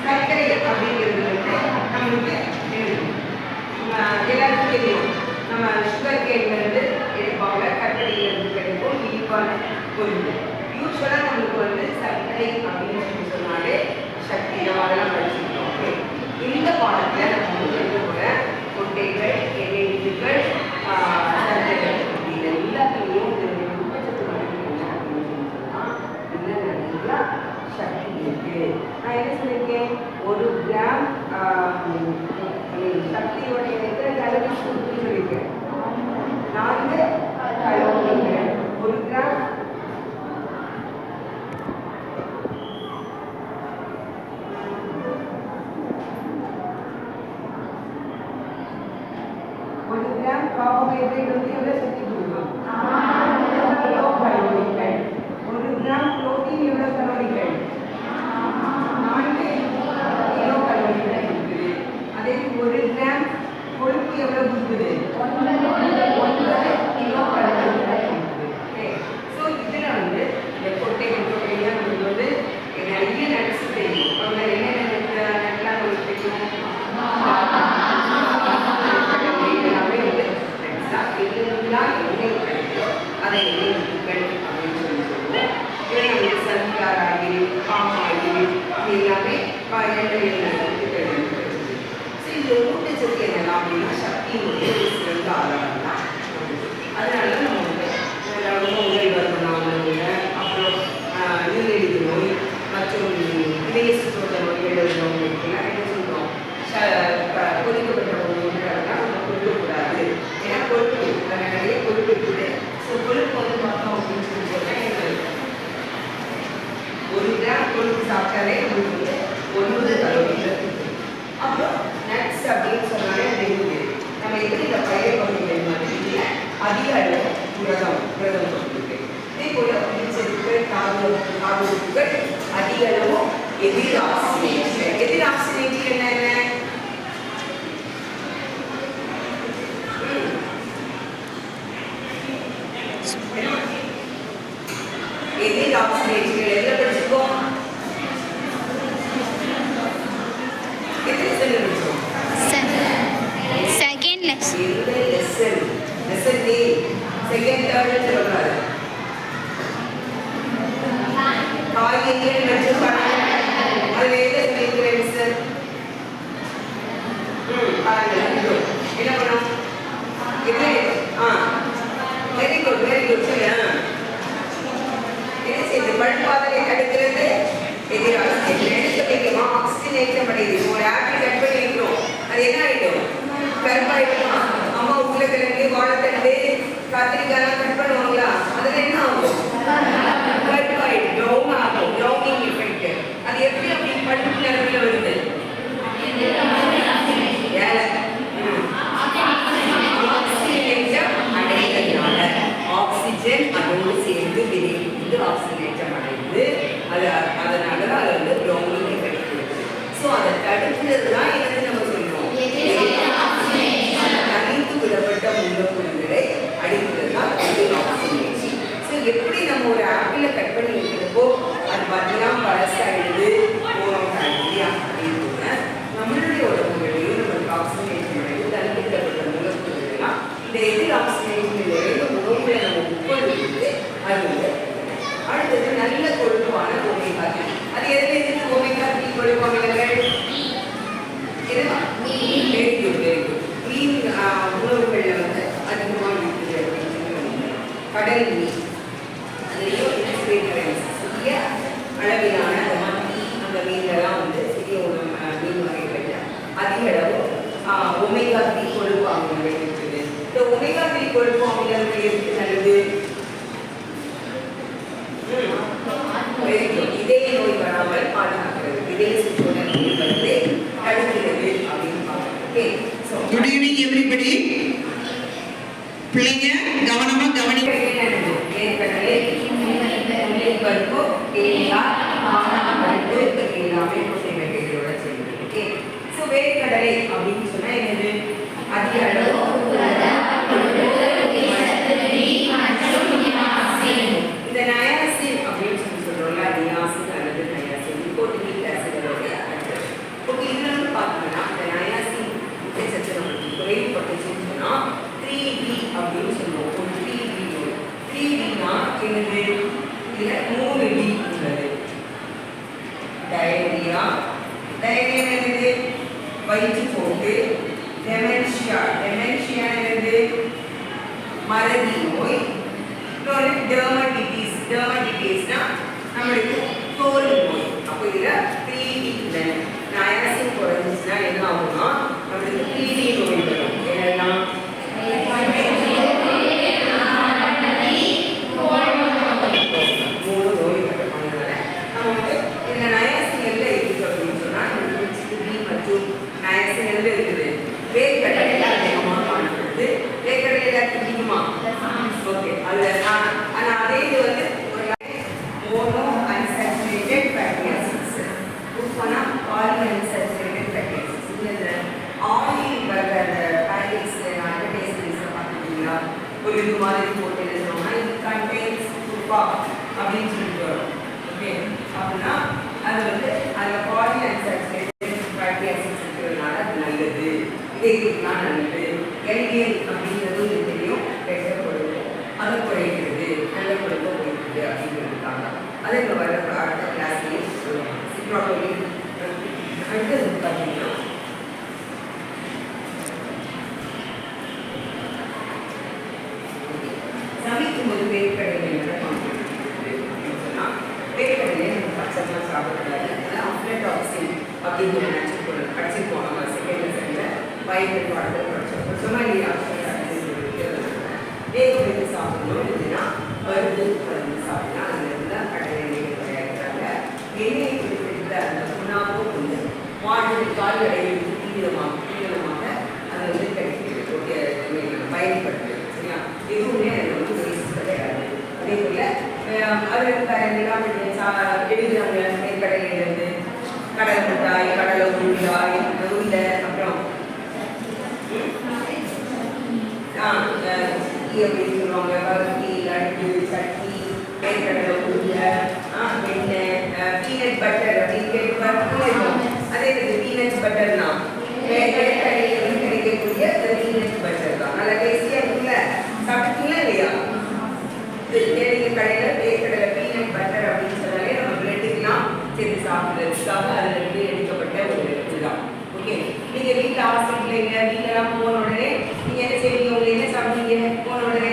சர்க்கரை அப்படிங்கிறது நம்மளுக்கு எல்லாருக்கும் தெரியும். நம்ம சுகர் கேன்லேருந்து எடுப்பாங்க, கற்கடையிலேருந்து கிடைக்கும் இனிப்பான பொருள். யூஸ்வலாக நம்மளுக்கு சர்க்கரை அப்படின்னு சொன்னாலே சக்தி நம்ம அதெல்லாம் படிச்சுருக்கோம். இந்த பாடத்தில் நம்ம எழுத போகிற கொட்டைகள், எண்ணெய் வித்துக்கள், சர்க்கரைகள் இது எல்லாத்துலேயும் ஊட்டச்சத்து மதிப்பு என்ன அப்படின்னு சொன்னால் இதில் நிறையா சக்தி இருக்கு. நான் என்ன சொல்லியிருக்கேன், 1 கிராம் சக்தியோட எத்தனை கலோரிஸ் இருக்குன்னு சொல்லியிருக்கேன். 4 கலோரிகள். 1 கிராம் 1 கிராம் கார்போஹைட்ரேட் எவ்வளோ சக்தி கொடுக்கும்? 4 கலோரிகள். 1 கிராம் புரோட்டீன் எவ்வளோ கலோரிகள்? 4 கிலோ கலோரிகள் இருக்குது. அதே 1 கிராம் கொழுப்பு எவ்வளோ கொடுக்குது? 9 கிலோ கலோரிகள் இருக்குது. ஸோ இதில் இந்த கொட்டைகள் நம்மளுக்கு நிறைய நட்ஸ் தெரியும். அவங்க என்னென்ன நட்லாம் நம்மளுக்கு தெரியும்? அதை எண்ணெய் வித்துக்கள் அப்படின்னு சொல்லுவோம். இதில் சன்ஃப்ளவர் ஆயில், பாம் ஆயில் இது எல்லாமே வித்துக்கள். ஸோ இந்த ஊட்டச்சத்து என்னெல்லாம் அப்படின்னா சக்தியினுடைய ஒரு சிறந்த ஆதாரம் தான். அதனால நம்ம உடல் வருமானம், அப்புறம் நீரிழிவு நோய் மற்றும் இதய சுத்தோட்ட நோய்கள் உள்ளவங்களுக்குலாம் என்ன சொல்கிறோம், கொதிக்கப்பட்ட உணவுகளெல்லாம் நம்ம கொடுக்கக்கூடாது. ஏன்னா கொழுப்பு நிறைய கொழுப்பு இருக்குது. ஸோ கொழுப்பு பார்த்தோம் அப்படின்னு சொல்லி சொன்னால் 1 கிராம் கொழுப்பு சாப்பிட்டாலே உங்களுக்கு 9 கலோரிகள் இருக்குது. அப்புறம் நட்ஸ் அப்படின்னு சொன்னாலே நம்ம எப்படி இந்த பயிர் வகைகள் மாதிரி அதிக அளவு புரதம் கொடுத்துருக்கு. இதே போல புளிச்செருக்கள், தாதுப்புகள், அதிக அளவு எதிர் ஆக்சிடேட் என்னென்ன? எதிர் ஆக்சிடேட்டுகள் எதில் படிச்சிருக்கோம்? எதில் செல்ல படிச்சோம்? Second lesson. லெசன் ஏ செகண்ட் தேர்ட் சொல்றாரு. காய்கறிகள் மற்றும் பழங்கள் அதுல எதை சொல்லியிருக்கிறேன் சார்? பழங்கள் என்ன பண்ணும்? வெரி குட் சொல்ல. என்ன செய்யுது? பழுப்பாதலை தடுக்கிறது எதிராக சொல்லிக்கமா ஆக்சிஜனேற்றம் அடையுது. ஒரு ஆப்பிள் கட் பண்ணி வைக்கிறோம், அது என்ன ஆகிடும்? கருப்பாயிடுமா? அம்மா உருளைக்கிழங்கு, வாழைத்தண்டு, கத்திரிக்காய்லாம் கட் பண்ணுவாங்களா? அதில் என்ன ஆகும்? கருப்பாயிடும், ப்ரௌன் ஆகும். Browning effect. அது எப்படி அப்படி பழுப்பு நிறத்தில் வருது? ஆக்சிஜனேற்றம் அடைவதனால ஆக்சிஜன் அதோடு சேர்ந்து வினைபுரிந்து ஆக்சிஜனேற்றம் அடைந்து அதனால தான் அது ப்ரௌனிங் எஃபெக்ட் கொடுக்குது. ஸோ அதை தடுக்கிறது தான் என்னது நம்ம சொல்றோம், தனித்து விடப்பட்ட மூலப்பொருட்களை அடிக்கிறது தான் ஆக்சிஜனேஷன். ஸோ எப்படி நம்ம ஒரு ஆப்பிளை கட் பண்ணி வைக்கிறப்போ அது பார்த்தீங்கன்னா பழசாயிடுது, போனோம் இல்லையா? அப்படின்னு நம்மளுடைய உடம்புகளையும் நம்மளுக்கு ஆக்சிஜனேஷன் அடைந்து தனித்து விடப்பட்ட மூலப்பொருட்கள்லாம் இந்த எதிர் ஆக்சிஜனேஷன் உணவுகளை நம்ம உட்கொள்ளும்போது அது அடுத்தது நல்ல கொழுப்பான ஓமேகா 3. அது எதில் எதிர்த்து ஓமேகா 3 கொழுப்பு அமிலங்கள்? Very good. மீன் உணவுகளில் அது ஒமேகா 3 கொழுப்பு அமிலங்கள் இருக்குது. இந்த ஒமேகா 3 கொழுப்பு அமிலங்கள் எதுக்கு நல்லது? இதய நோய் வராமல் பாதுகாக்கிறது, இதய சுற்றோட நோய் வந்து தடுக்கிறது அப்படின்னு பார்க்கணும். Okay, so good evening everybody. பிள்ளைங்க கவனமா கவனிக்க. வேர்க்கடலை, பருப்பு, தேங்காய், பருப்பு எல்லாமே முட்டை வகைகளோட சேர்ந்து. ஓகே, ஸோ வேர்க்கடலை அப்படின்னு சொன்னா என்னது? அதிக அளவு இந்த நயாசின் அப்படின்னு சொல்றோம்ல, நியாசின் அல்லது நயாசின் நிக்கோட்டினிக் ஆசிடோட ஓகே, இதுல வந்து பார்த்தீங்கன்னா இந்த நயாசின் ஊட்டச்சத்து நம்மளுக்கு குறைவுபட்டுச்சுன்னு சொன்னா 3B அப்படின்னு சொல்லுவோம். ஒரு 3B நோய். 3Bனா என்னது? இதுல 3D உள்ளது. டயரியா, டயரியா என்னது? வயிற்றுப்போக்கு. டெமென்ஷியா, டெமென்ஷியா என்னது? மறதி நோய். இன்னொரு டெர்மடிட்டிஸ், டெர்மடிட்டிஸ்னா நம்மளுக்கு தோல் நோய். அப்போ இதுல 3D நயாசின் குறைஞ்சிச்சுன்னா என்ன ஆகும்னா நம்மளுக்கு 3D நோய் வரும். என்னெல்லாம்? மூணு நோய் வரும். அதனால நம்ம வந்து இந்த நயாசின் எல்லாம் இருக்குது அப்படின்னு சொன்னா பி மற்றும் நயாசின் எல்லாம் இருக்குது. வேர்க்கடலையில அதிகமாக காணப்படுது. வேர்க்கடலையில பிடிக்குமா? ஓகே, அதில் ஆனால் அதே இது வந்து மோனோ அன்சாச்சுரேட்டட் ஃபேட்டி ஆசிட்ஸ், உப்புனா பாலி அன்சாச்சுரேட்டட் ஃபேட்டி ஆசிட்ஸ். இந்த ஆயில் வர்ற அந்த பேக்கெட்ஸ் அட்வர்டைஸ்மெண்ட்ஸில் பார்த்துக்கிட்டீங்களா? ஒரு இது மாதிரி போட்டு எழுதுறோம்னா இது கண்டெய்ன்ஸ் உப்பா அப்படின்னு சொல்லிட்டு வரும். ஓகே, அப்படின்னா அது வந்து அதில் பாலி அன்சாச்சுரேட்டட் ஃபேட்டி ஆசிட்ஸ் இருக்கிறதுனால அது நல்லது, இதயத்துக்குலாம் நல்லது. எல்டிஎல் அப்படிங்கிறது உங்களுக்கு தெரியும், கெட்ட கொழுப்பு, அதை குறைக்கிறது, நல்ல கொழுப்பை குறைக்கிறது அப்படிங்கிறதுக்காக அதை இப்போ வர அடுத்த கிளாஸ்லேயும் சொல்லுவாங்க. சிப்ராட்டோலி அடுத்தது பார்த்தீங்கன்னா சமைக்கும்போது வேர்க்கடலை அப்படின்னு சொன்னால் வேர்க்கடலையை நம்ம பச்சைலாம் சாப்பிடக்கூடாது. அதில் அஃப்ளடாக்சின் அப்படிங்கிற நச்சு பொருள் படிச்சிருப்போம் நம்ம செகண்ட் செகண்டில் வயிற்று பாடத்தில் படிச்சிருப்போம். சும்மா இல்லையா? வேக வைத்து சாப்பிடணும் இல்லைன்னா பருப்பு கலந்து சாப்பிடலாம். அதில் இருந்தால் கடலை எண்ணெய் தயாரிக்கிறாங்க. எண்ணெயை குறிப்பிட்ட அந்த உணாவோ வந்து மாடு கால்நடைகளுக்கு தீவிரமாக அதை வந்து கிடைக்கிறது, பயன்படுத்துது. சரியா? எதுவுமே அதில் வந்து வேஸ்ட் கிடையாது. அதே போல் அதில் எல்லாம் எழுதுறாங்க. வேர்க்கடலையிலேருந்து கடலை மிட்டாய், கடலை உருளாய், உருண்டை, அப்புறம் அப்படின்னு சொல்லுவாங்க, பருத்தி, லட்டு, சட்னி, வேர்க்கடலை உருண்டை, வெண்ணெய், பீனட் பட்டர் அப்படின்னு கேட்டு அதே பீனட் பட்டர்னா வேர்க்கடலையில் வந்து கிடைக்கக்கூடிய பீனட் பட்டர் தான். நல்லா டேஸ்டியாக இருக்குல்ல? சாப்பிட்டீங்களா இல்லையா? தேடிக்க கடையில் வேர்க்கடலை பீனட் பட்டர் அப்படின்னு சொன்னாலே நம்ம பிரெட்டுக்கெல்லாம் சேர்த்து சாப்பிட்றதுக்காக அதில் இருந்து எடுக்கப்பட்ட ஒரு இதுதான். ஓகே, நீங்கள் வீட்டில் ஹாஸ்பிட்டலிங்க வீட்டெல்லாம் போன உடனே நீங்கள் என்ன செய்வீங்க? உங்களை என்ன சாப்பிடுவீங்க போன உடனே?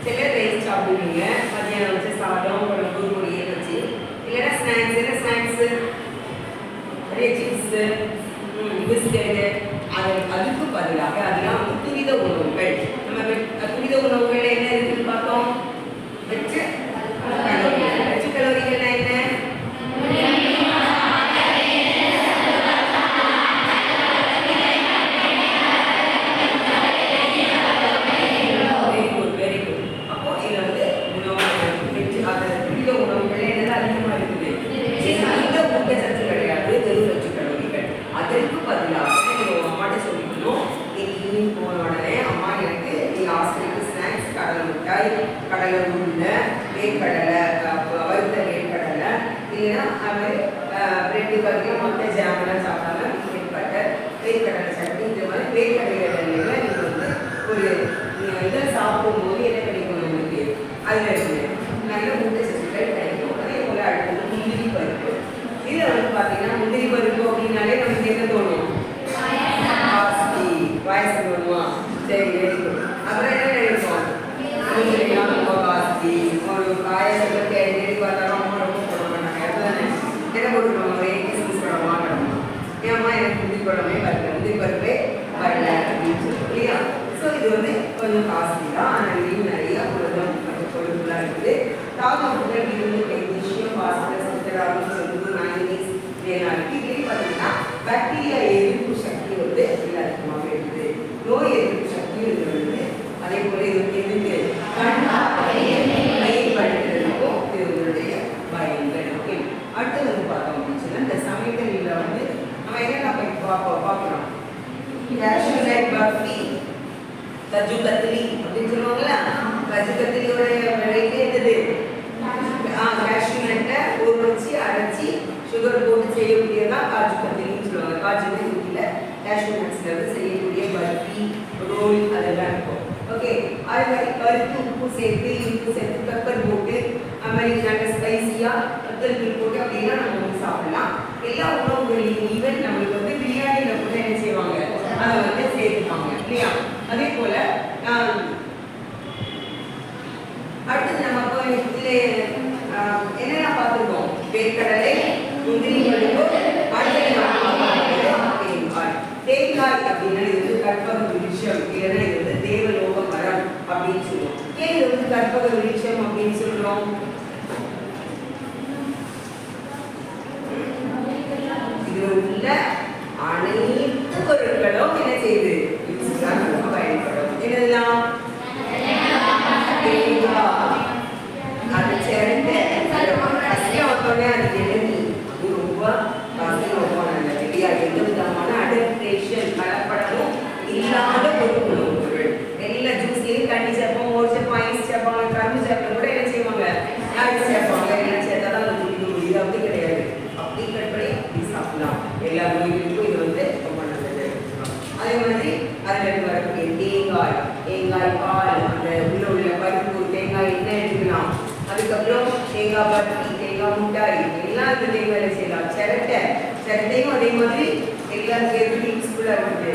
சிலர் ரைஸ் சாப்பிடுவீங்க, மத்தியானம் வச்சு சாதம் குழம்பு பொரியல் வச்சு, இல்லைன்னா ஸ்நாக்ஸ். என்ன ஸ்நாக்ஸு? நிறைய சிப்ஸு, பிஸ்கெட்டு. அதுக்கு பதிலாக அதெல்லாம் வந்து துரித உணவுகள். நம்ம துரித உணவுகள் என்ன இருக்குன்னு பார்த்தோம்? வெச்சு கலோரிகள். வெச்சு கலோரிகள்னா என்ன? Very good. அப்போ இதில் வந்து துரித உணவுகள் என்னது அதிகமாக இருக்குது? இந்த ஊட்டச்சத்து கிடையாது, வெறும் வெச்சு கலோரிகள். அதற்கு பதிலாக நீங்கள் அம்மாட்ட சொல்லிக்கணும், ஈவினிங் போன உடனே அம்மா எனக்கு நீங்கள் ஹாஸ்பிட்டலுக்கு ஸ்நாக்ஸ் கடலை மிட்டாய், கடலை உருண்டை, வேர்க்கடலை, வறுத்த வேர்க்கடலை, இல்லைன்னா அது பிரெட்டு பார்த்தீங்கன்னா மொத்த ஜாமெல்லாம் சாப்பிடாம பீனட் பட்டர், வேர்க்கடலை சட்னி, இந்த மாதிரி வேர்க்கடலையில் நீங்கள் வந்து ஒரு இதை சாப்பிடும்போது என்ன கிடைக்கும் நம்மளுக்கு? அதில் இருக்குது நல்ல ஊட்டச்சத்துக்கள் கிடைக்கும். அதே போல் அடுத்தது முந்திரி பருப்பு. இதில் வந்து பார்த்தீங்கன்னா முந்திரி பருப்பு அப்படின்னாலே நமக்கு என்ன தோணும்? பாயசம் தோணுமா? சரி, வெரி குட். அப்புறம் என்ன நினைப்போம்? ரொம்ப காஸ்தி ஒரு பாயசத்தை தேடி பார்த்தாலும் அம்மா ரொம்ப போட மாட்டாங்க. அதுதானே என்ன போட்டுருவாங்க? ஒரே கிஸ்மிஸ் பழமாக கிடக்கும். ஏம்மா எனக்கு முந்திரி பழமே வரல, முந்திரி பருப்பே கொஞ்சம் காஸ்ட்லி தான், ஆனால் இதுலேயும் நிறைய புரதம் கொஞ்சம் கொழுப்புலாம் இருக்குது. தாதுப்புகள் இருந்து மெக்னீசியம், பாஸ்பரஸ், விட்டமின், செம்பு, மேங்கனீஸ் இதெல்லாம் இருக்குது. இதுலேயும் பார்த்தீங்கன்னா பாக்டீரியா எதிர்ப்பு சக்தி வந்து எல்லாத்துக்குமாவே இருக்குது. நோய் எதிர்ப்பு சக்தியும் இது வந்து அதே போல இது எதுக்கு பயன்படுத்துறதுக்கும் இது உங்களுடைய பயன்கள். ஓகே, அடுத்து வந்து பார்த்தோம் அப்படின்னு சொன்னா இந்த சமையலில் வந்து நம்ம என்னென்ன பார்க்கலாம். கேஷ்யூ நட் பர்ஃபி, கஜு கத்திலி அப்படின்னு சொல்லுவாங்கல்ல. கஜு கத்திலியோட வெரைட்டி என்னது? கேஷ்யூ நட்டை ஊற வச்சு அரைச்சி சுகர் போட்டு செய்யக்கூடியதான் காஜு கத்திலின்னு சொல்லுவாங்க. காஜு கத்திலியில் கேஷ்யூ நட்ஸ்ல வந்து செய்யக்கூடிய பர்ஃபி, ரோல் அதெல்லாம் இருக்கும். ஓகே, அது மாதிரி பருப்பு உப்பு சேர்த்து இனிப்பு சேர்த்து பெப்பர் போட்டு அது மாதிரி நல்ல ஸ்பைசியாக வத்தல் போட்டு அப்படின்னா நம்ம வந்து சாப்பிடலாம். எல்லா உணவுகளையும் ஈவன் நம்மளுக்கு வந்து பிரியாணியில் கூட என்ன செய்வாங்க, அதை வந்து சேர்த்துப்பாங்க இல்லையா? அதே போல் அடுத்தது நம்ம இதில் என்னென்ன பார்த்துருக்கோம்? வேர்க்கடலை, முந்திரி பருப்பு, அடுத்தது தேங்காய். தேங்காய் அப்படின்னா இது வந்து கற்பக விருட்சம், இல்லைன்னா இது வந்து தேவலோக மரம் அப்படின்னு சொல்லுவோம். ஏன் இது வந்து கற்பக விருட்சம் அப்படின்னு சொல்றோம்? இதுல உள்ள அனைத்து பொருட்களும் என்ன செய்யுது? நமக்கு பயன்படும். என்னெல்லாம்? தேங்காய், அது சிறந்த கசியம் வந்தோடனே அது எழுதி அது ரொம்ப கசியம் வைப்பாங்க இல்லையா? எந்த விதமான அடல்ட்ரேஷன் கலப்படமும் இல்லாத ஒரு உணவு பொருள். எல்லா ஜூஸ்லேயும் தண்ணி சேர்ப்போம், மோர் சேர்ப்போம், ஐஸ் சேர்ப்பாங்க, கரும்பு சேர்ப்போம் கூட என்ன செய்வாங்க? ஐஸ் சேர்ப்பாங்க. எல்லாம் சேர்த்தா தான் அது முடிக்க முடியுது அப்படி கிடையாது. அப்படி கற்பனை அப்படி சாப்பிடலாம். எல்லா நோய்களுக்கும் இது வந்து ரொம்ப நல்லது. அதே மாதிரி அதில் வரக்கூடிய தேங்காய், தேங்காய் பால், அந்த உள்ள பருப்பு, தேங்காய் எண்ணெய் எடுக்கலாம். அதுக்கப்புறம் தேங்காய் பருத்தி, தேங்காய் முட்டாய் எல்லாம் இந்த தேங்காயில் செய்யலாம். சிரட்டையும் அதே மாதிரி எல்லாம் சேர்த்து யூஸ்ஃபுல்லாக இருக்குது.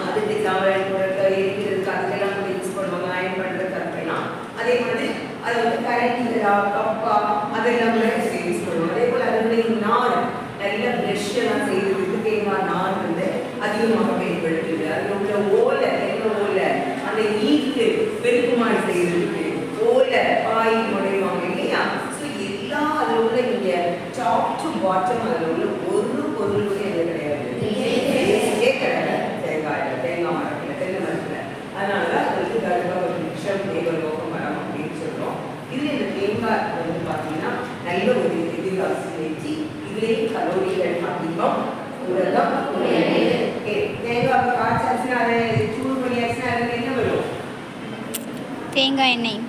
அதுக்கு சாவல் போடுறது இருக்கிறதுக்கு அதுக்கெல்லாம் வந்து யூஸ் பண்ணுவாங்க. அயன் பண்ணுறது அப்படிலாம் அதே மாதிரி அதை வந்து கரண்டிகளா கப்பா அதெல்லாம் கூட யூஸ் பண்ணுவோம். அதே போல் அதனுடைய நார் நல்ல ப்ரெஷ் எல்லாம் செய்யறதுக்கு தேங்காய் நார் வந்து அதிகமாக பயன்படுத்துது. அதில் உள்ள ஓலை, தேங்காய் ஓலை, அந்த ஈட்டு பெருக்குமாறு செய்யறதுக்கு ஓலை பாய் முடைவாங்க இல்லையா? ஸோ எல்லாம் அதில் உள்ள இங்கே டாப் டு பாட்டம் அதில் உள்ள ஒரு பொருள் கூட எது கிடையாது, கிடையாது. தேங்காய் மரத்தில், தென்னை மரத்தில். அதனால தான் அதுக்கு கர்ப்பக விருட்சம், தேவலோக மரம் அப்படின்னு சொல்கிறோம். இதில் இந்த தேங்காய் வந்து பார்த்தீங்கன்னா நல்ல ஒரு எதிர்காசி, இதுலேயும் கலோரிகள் அதிகம், புரதம். தேங்காய் காய்ச்சாச்சுன்னா அதை சூடு பண்ணியாச்சுன்னா அதுக்கு என்ன வரும்? தேங்காய் எண்ணெய்.